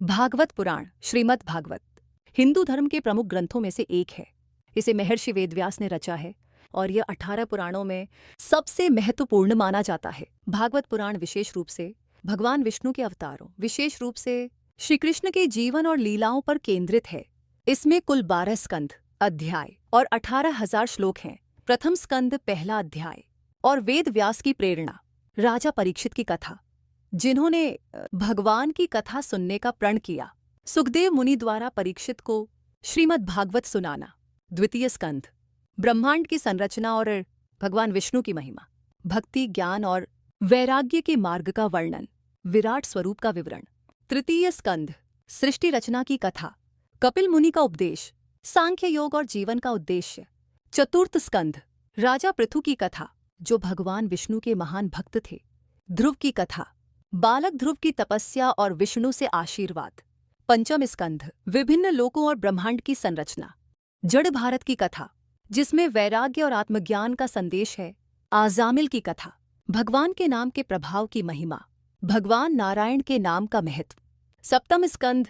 भागवत पुराण श्रीमद् भागवत हिंदू धर्म के प्रमुख ग्रंथों में से एक है। इसे महर्षि वेदव्यास ने रचा है और यह 18 पुराणों में सबसे महत्वपूर्ण माना जाता है। भागवत पुराण विशेष रूप से भगवान विष्णु के अवतारों, विशेष रूप से श्री कृष्ण के जीवन और लीलाओं पर केंद्रित है। इसमें कुल 12 स्कंध, अध्याय और 18,000 श्लोक हैं। प्रथम स्कंद पहला अध्याय और वेद व्यास की प्रेरणा, राजा परीक्षित की कथा, जिन्होंने भगवान की कथा सुनने का प्रण किया। सुखदेव मुनि द्वारा परीक्षित को श्रीमद् भागवत सुनाना। द्वितीय स्कंध ब्रह्मांड की संरचना और भगवान विष्णु की महिमा, भक्ति, ज्ञान और वैराग्य के मार्ग का वर्णन, विराट स्वरूप का विवरण। तृतीय स्कंध सृष्टि रचना की कथा, कपिल मुनि का उपदेश, सांख्य योग और जीवन का उद्देश्य। चतुर्थ स्कंध राजा पृथु की कथा, जो भगवान विष्णु के महान भक्त थे। ध्रुव की कथा, बालक ध्रुव की तपस्या और विष्णु से आशीर्वाद। पंचम स्कंध विभिन्न लोकों और ब्रह्मांड की संरचना। जड़ भारत की कथा, जिसमें वैराग्य और आत्मज्ञान का संदेश है। आजामिल की कथा, भगवान के नाम के प्रभाव की महिमा, भगवान नारायण के नाम का महत्व। सप्तम स्कंध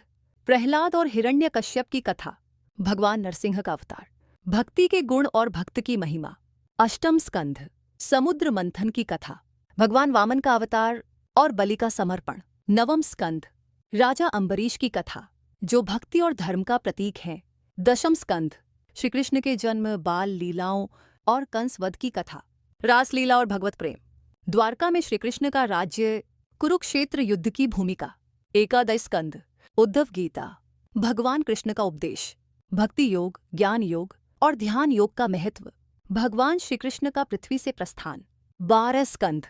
प्रहलाद और हिरण्यकश्यप की कथा, भगवान नरसिंह का अवतार, भक्ति के गुण और भक्त की महिमा। अष्टम स्कंध समुद्र मंथन की कथा, भगवान वामन का अवतार और बलि का समर्पण। नवम स्कंध राजा अम्बरीश की कथा, जो भक्ति और धर्म का प्रतीक है। दशम स्कंध श्री कृष्ण के जन्म, बाल लीलाओं और कंस वध की कथा, रासलीला और भगवत प्रेम। द्वारका में श्री कृष्ण का राज्य, कुरुक्षेत्र युद्ध की भूमिका। एकादश स्कंध उद्धव गीता, भगवान कृष्ण का उपदेश, भक्ति योग, ज्ञान योग और ध्यान योग का महत्व, भगवान श्री कृष्ण का पृथ्वी से प्रस्थान। 12 स्कंध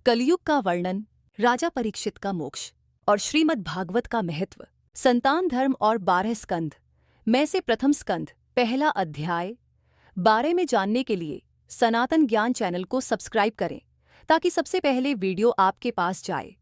कलयुग का वर्णन, राजा परीक्षित का मोक्ष और श्रीमद् भागवत का महत्व। संतान धर्म और 12 स्कंध में से प्रथम स्कंध पहला अध्याय बारे में जानने के लिए सनातन ज्ञान चैनल को सब्सक्राइब करें, ताकि सबसे पहले वीडियो आपके पास जाए।